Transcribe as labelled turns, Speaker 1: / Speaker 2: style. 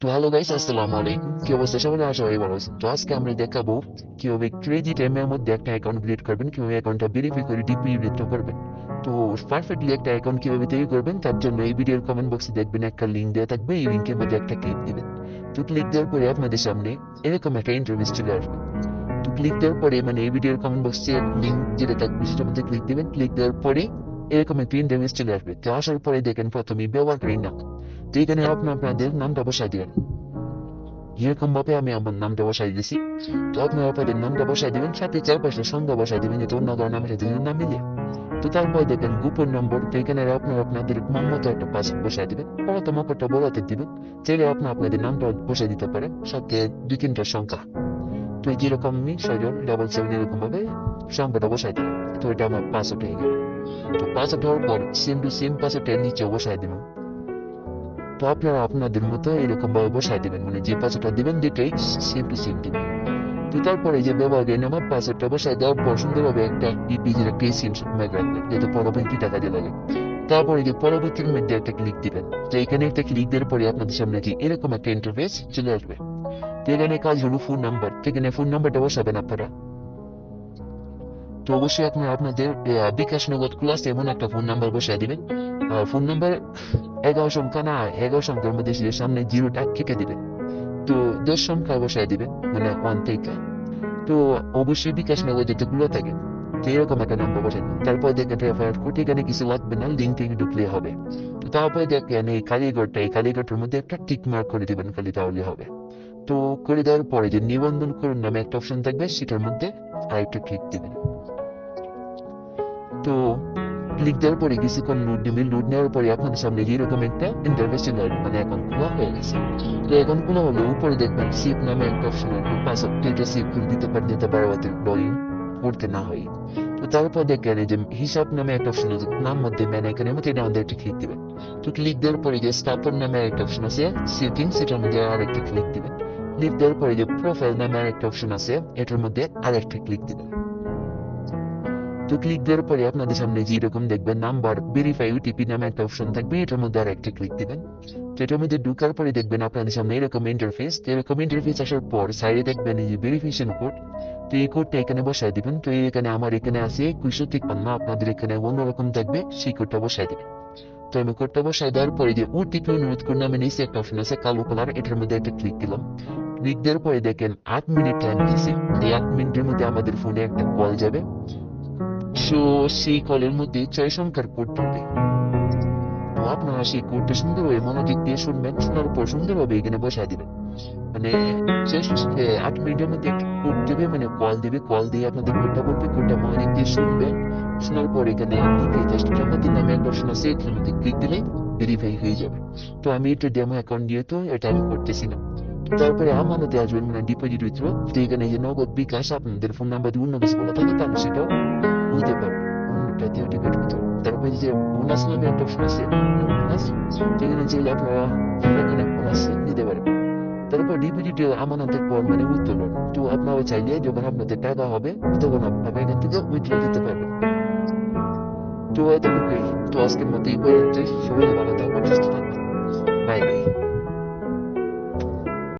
Speaker 1: তো hello guys, আসসালামু আলাইকুম। কি অবস্থা সবার? আশা করি ভালো আছেন। তো আজকে আমরা দেখাবো কিভাবে ক্রেজি টাইমের মধ্যে একটা অ্যাকাউন্ট ক্রিয়েট করবেন, কিভাবে অ্যাকাউন্টটা ভেরিফাই করে ডিপি রিলেটটা করবেন। তো পারফেক্টলি একটা অ্যাকাউন্ট কিভাবে তৈরি করবেন তার জন্য এই ভিডিওর কমেন্ট বক্সে দেখবেন একটা লিঙ্ক দেওয়া থাকবে। এই লিঙ্কের মধ্যে একটা ক্লিক দিবেন। তো ক্লিক দেওয়ার পরে আপনাদের সামনে এরকম একটা ইন্টারভিউ চলে আসবে। তো ক্লিক দেওয়ার পরে মানে এই ভিডিওর কমেন্ট বক্সে লিঙ্ক যেটা থাকবে সেটার মধ্যে ক্লিক দিবেন। ক্লিক দেওয়ার পরে এরকম একটা ইন্টারভিউ চলে আসবে। তো আসার পরে দেখেন প্রথমে ব্যবহারকারীর নাম। তো এখানে আপনাদের নামটা বসায় দিবেন। যেরকম ভাবে আমি আমার নামটা বসাই দিয়েছি। তো আপনারা আপনাদের নামটা বসাই দিবেন, সাথে চারপাশে সংখ্যা বসাই দিবেন, যাতে অন্য কারো নামের সাথে না মিলে। তো তারপর দেখেন গোপন নম্বর। তো এখানে আপনারা আপনাদের মন মতো একটা পাসওয়ার্ড বসাই দিবেন, প্রথম অক্ষরটা বলাতে দিবেন। চাইলে আপনাদের নামটা বসাই দিতে পারেন, সাথে দুই তিনটা সংখ্যা। তো এই যেরকম আমি 6 7 এরকম ভাবে সংখ্যাটা বসাই দিবেন। তো এটা আমার পাসওয়ার্ড হয়ে গেল। তো পাসওয়ার্ড হওয়ার পর সেম টু সেম পাসওয়ার্ডের নিচে বসাই দিবেন। তো আপনারা আপনাদের মতো এরকম ভাবে বসাই দিবেন, মানে যে পাসওয়ার্ডটা দিবেন দুইটাই সেম টু সেম দিবেন। তো তারপরে যে ব্যবহারের নাম পাসওয়ার্ডটা বসায় দেওয়ার পর সুন্দরভাবে একটা ইপিজের একটা স্ক্রিনশট রাখবেন, যাতে পরবর্তীটা কাজে লাগে। তারপরে যে পরবর্তীর মধ্যে একটা ক্লিক দিবেন। তো এখানে একটা ক্লিক দেওয়ার পরে আপনাদের সামনে কি এরকম একটা ইন্টারফেস চলে আসবে। তো এখানে কাজ হলো ফোন নাম্বার। তো এখানে ফোন নাম্বারটা বসাবেন আপনারা। তো অবশ্যই আপনারা আপনাদের বিকাশ নগদ ক্লাস এমন একটা ফোন নাম্বার বসায় দিবেন। ফোন নাম্বার 11 সংখ্যা না, 11 সংখ্যার মধ্যে সামনে জিরোটা কেটে দিবেন। তো 10 সংখ্যা বসায় দিবেন, মানে 1 থেকে। তো অবশ্যই বিকাশ নগদ যেগুলো থাকে, তো এরকম একটা নাম্বার বসাই দিন। তারপর দেখেন রেফার কোড, এখানে কিছু লাগবে না, লিঙ্ক থেকে ঢুকলে হবে। তো তারপরে দেখেন এই কালীঘরটার মধ্যে একটা টিক মার্ক করে দিবেন, খালি তাহলে হবে। তো করে দেওয়ার পরে যে নিবন্ধন করুন নামে একটা অপশন থাকবে, সেটার মধ্যে আরেকটা ক্লিক দিবেন। তো ক্লিক দেওয়ার পরে কিছুক্ষণ লোড নেবে। লোড নেওয়ার পরে আপনাদের সামনে যেরকম একটা ইন্টারফেস চলে আসবে, মানে অ্যাকাউন্ট খোলা হয়ে গেছে। তো অ্যাকাউন্ট খোলা হলে উপরে দেখবেন সেভ নামে একটা অপশন আসবে, পাসওয়ার্ডটা এটা সেভ করে দিতে পারেন, যাতে বারবার লগ ইন করতে না হয়। তো তারপর দেখেন এই যে হিসাব নামে একটা অপশন আছে, নাম মধ্যে ম্যানেকারের মধ্যে এটা আমাদের একটা ক্লিক দিবেন। তো ক্লিক দেওয়ার পরে যে স্থাপন নামে একটা অপশন আছে সেটিং, সেটার মধ্যে আরেকটা ক্লিক দিবেন। ক্লিক দেওয়ার পরে যে প্রোফাইল নামে আরেকটা অপশন আছে, এটার মধ্যে আরেকটা ক্লিক দিবেন। তো ক্লিক দেওয়ার পরে আপনাদের সামনে যেরকম দেখবেন নাম্বার ভেরিফাই ওটিপি নামে একটা অপশন থাকবে, এটার মধ্যে আর একটা ক্লিক দিবেন। তো এটার মধ্যে ঢুকার পরে দেখবেন আপনাদের সামনে এরকম ইন্টারফেস। তো এরকম ইন্টারফেস আসার পর সাইডে দেখবেন এই যে ভেরিফিকেশন কোড। তো এই কোডটা এখানে বসায় দিবেন। তো এখানে আমার এখানে আছে 2153, আপনাদের এখানে অন্যরকম থাকবে, সেই কোডটা বসায় দিবেন। তো আমি কোডটা বসায় দেওয়ার পরে যে ওটিপি অনুরোধ করে নামে নিচে একটা অপশন আছে কালো কালার, এটার মধ্যে একটা ক্লিক দিলাম। ক্লিক দেওয়ার পরে দেখেন 8 মিনিট টাইম দিয়েছে। এই 8 মিনিটের মধ্যে আমাদের ফোনে একটা কল যাবে। সো সেই কলের মধ্যে 6 সংখ্যার কোড ঢুকবে। তো আপনারা সেই কোডটা সুন্দরভাবে মনোযোগ দিয়ে শুনবেন, শোনার পর সুন্দরভাবে এখানে বসায় দিবেন। মানে 8 মিনিটের মধ্যে একটা কোড দেবে, মানে কল দেবে, কল দিয়ে আপনাদের কোডটা বলবে, কোডটা মনোযোগ দিয়ে শুনবেন। শোনার পর এখানে জাস্ট আমাদের নামে একটা অপশন আছে, এটার মধ্যে ক্লিক দিলে ভেরিফাই হয়ে যাবে। তো আমি এটা ডেমো অ্যাকাউন্ট দিয়ে তো এটা আমি করতেছি না। তারপরে আমানতে আসবেন, মানে ডিপোজিট উইথড্র। তো এখানে যে নগদ বিকাশ আপনাদের ফোন নাম্বার দিয়ে অন্য কিছু বলা থাকে, তাহলে সেটাও নিতে পারবেন, অন্যটা দিয়ে ডিপোজিট করতে পারবেন। তারপরে যে বোনাস নামে একটা অপশন আছে, বোনাস, যেখানে চাইলে আপনারা এখানে বোনাস নিতে পারবেন। তারপর ডিপোজিট আমানতের পর মানে উত্তোলন। তো আপনারা চাইলে যখন আপনাদের টাকা হবে তখন আপনারা এখান থেকে উইথড্র দিতে পারবেন। তো এতটুকুই। তো আজকের মতো এই পর্যন্তই। সবাই ভালো থাকবেন, সুস্থ থাকবেন। Bye bye.